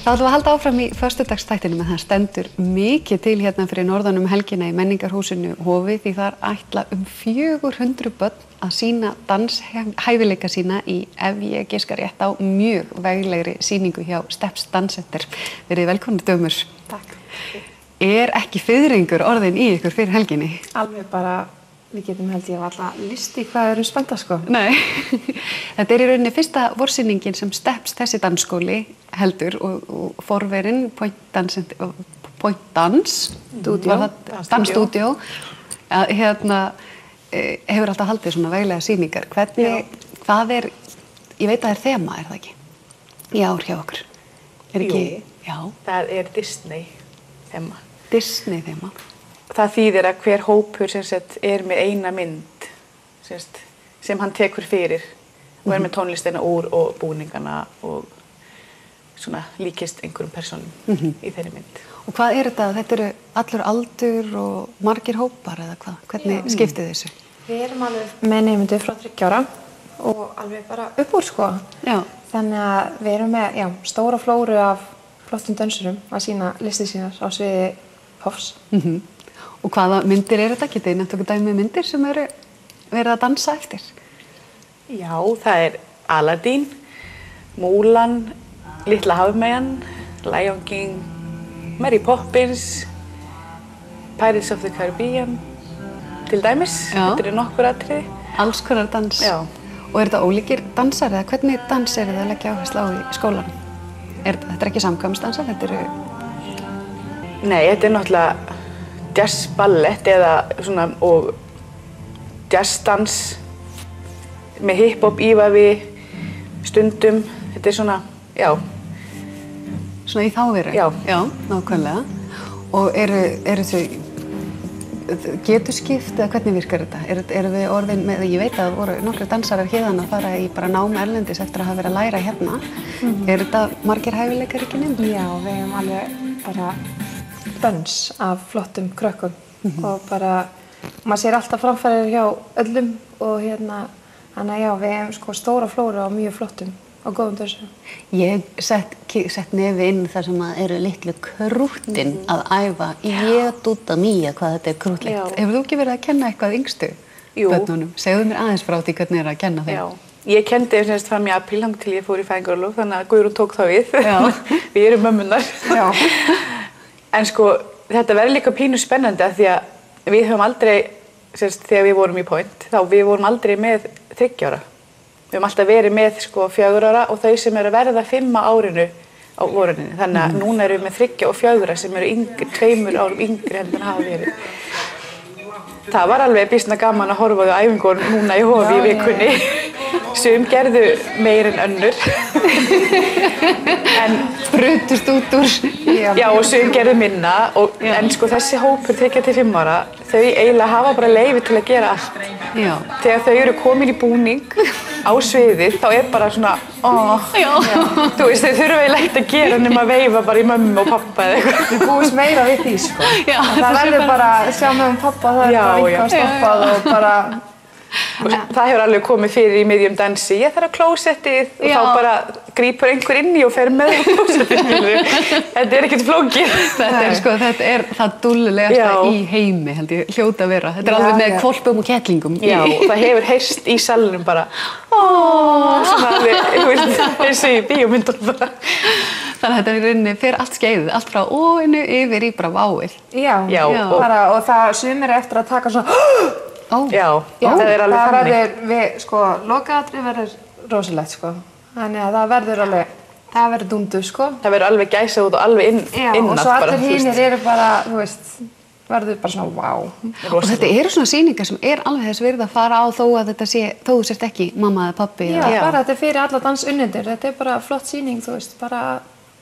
Það ætlum að halda áfram í föstudagsþættinum en það stendur mikið til hérna fyrir norðan helgina í menningarhúsinu Hofi því þar ætla 400 börn að sýna danshæfileika sína í ef ég giska rétt á mjög veglegri sýningu hjá Steps Danscenter. Verið velkomnir dömur. Takk. Ekki fiðringur orðin í ykkur fyrir helginni? Alveg bara, við getum held ég alltaf listi hvað erum spennta sko. Nei, þetta í rauninni fyrsta vorsýningin sem Steps þessi dansskóli heldur og forverin Point Dance Dansstudió hefur alltaf haldið svona veglega sýningar. Hvað ég veit að það er þema, er það ekki? Í ár hjá okkur. Jú, það er Disney þema. Disney þema. Það þýðir að hver hópur er með eina mynd sem hann tekur fyrir og er með tónlistina úr og búningana og svona líkist einhverjum personum í þeirri mynd. Og hvað er þetta? Þetta eru allur aldur og margir hópar eða hvað? Hvernig skiptið þessu? Við erum alveg með nemendur frá 30 ára og alveg bara upp úr sko. Já. Þannig að við erum með stóra flóru af flottum dönsurum að sína listir sínar á sviði Hofs. Og hvaða myndir er þetta? Getið þið nefnt okkur dæmi myndir sem eru verið að dansa eftir? Já, það er Aladdin, Múlan, Litla hafmeyjan, Lion King, Mary Poppins, Pirates of the Caribbean, til dæmis. Þetta eru nokkur atriði. Alls konar dans. Já. Og er þetta ólíkir dansar eða hvernig dans eru þið að leggja áherslu á í skólanum? Þetta er ekki samkvæmsdansar, þetta eru... Nei, þetta er náttúrulega jazzballett eða svona og jazzdans með hip-hop ívafi stundum. Þetta er svona, Svona í þáveru? Já. Já, nákvæmlega. Og eru þau getuskipt eða hvernig virkar þetta? Eru við orðin með, ég veit að það voru nokkrir dansarar hérna að fara í bara nám erlendis eftir að hafa verið að læra hérna. Er þetta margir hæfileikar ekki nefnd? Já, við hefum alveg bara bönns af flottum krökkum og bara, maður sér alltaf framfærir hjá öllum og þannig að við hefum sko stóra flóru á mjög flottum og góðum dönsum. Ég sett nefi inn þar sem eru litlu krúttin að æfa Dúdda Mía hvað þetta er krútlegt. Hefur þú ekki verið að kenna eitthvað yngstu börnunum? Segðu mér aðeins frá því hvernig að kenna þeim. Já, ég kenndi fram í apríl til ég fór í fæðingarorlof þannig að Guðrún tók þá við. Við erum mömmunar. En sko, þetta verður líka pínu spennandi af því að við höfum aldrei, þegar við vorum í Point, við vorum aldrei með 30 ára. Við höfum alltaf verið með 4 ára og þau sem eru að verða 5 á árinu á voruninni. Þannig að núna erum við með 3 og 4 sem eru 2 árum yngri heldur en hafa verið. Það var alveg býsna gaman að horfa á æfingunum núna í Hofi í vikunni. Sum gerðu meir en önnur. En brutust út úr. Já, og sum gerðu minna. En sko þessi hópur 3 til 5 ára, þau eiginlega hafa bara leyfi til að gera allt. Já. Þegar þau eru komin í búning á sviðið, þá er bara svona, þú veist, þau þurfa eiginlega ekkert að gera nema að veifa bara í mömmu og pappa eða eitthvað. Við búumst meira við því, sko. Já, það verður bara að sjá mömmu og pappa, það er bara vinka og stoppað og bara... Það hefur alveg komið fyrir í miðjum dansi. Ég þarf á klósettið og þá bara grípur einhver inn í og fer með á klósettið, skilur. Þetta er ekkert flókið. Þetta er það dúllulegasta í heimi, held ég, hljóta að vera. Þetta er alveg með hvolpum og kettlingum. Já, og það hefur heyrst í salnum bara svona alveg, þú veist, eins og í bíómyndunum bara. Þannig að þetta er rauninni fyrir allt skeiðið, allt frá óinu yfir í bara váið. Já, og það sumir eftir að taka svona Já, það er alveg þannig. Það verður, lokaatrið verður rosalegt, sko. Þannig að það verður dundu, sko. Það verður alveg gæsað út og alveg innast bara. Já, og svo allir hinir eru bara, þú veist, verður bara svona vá. Og þetta eru svona sýningar sem er alveg þess virði að fara á þó að þetta sé, þó þú sért ekki mamma eða pabbi. Já, bara þetta er fyrir alla dansunnendur. Þetta er bara flott sýning, þú veist, bara,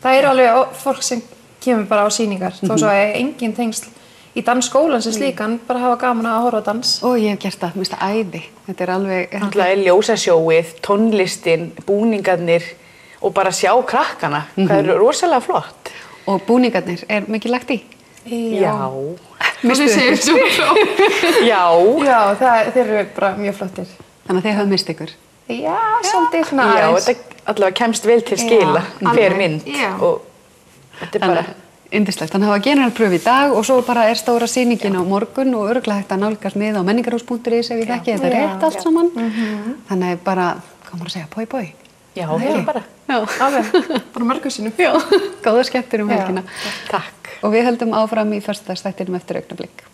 það eru alveg fólk sem kemur bara á sýningar, þó svo er engin tengsl í dansskólan sem slíkan, bara hafa gaman að horfa á dans. Og ég hef gert það, mér finnst það æði. Þetta er alveg... Náttúrulega er ljósasjóið, tónlistin, búningarnir og bara sjá krakkana. Það er rosalega flott. Og búningarnir, er mikið lagt í? Já. Mistu þið? Já. Já, þeir eru bara mjög flottir. Þannig að þið hafa mist ykkur? Já, svolítið svona aðeins. Já, þetta allavega kemst vel til skila, hver mynd. Þetta bara yndislegt. Þannig að hafa generalpröfu í dag og svo bara stóra sýningin á morgun og örugglega hægt að nálgast með á menningarhús.is ef ég þekki þetta rétt allt saman. Þannig bara, hvað maður að segja, poi. Já, það bara. Já. Alveg, bara mörgursinum. Já, góða skemmtur helgina. Takk. Og við höldum áfram í föstudagsþættinum eftir augnablik.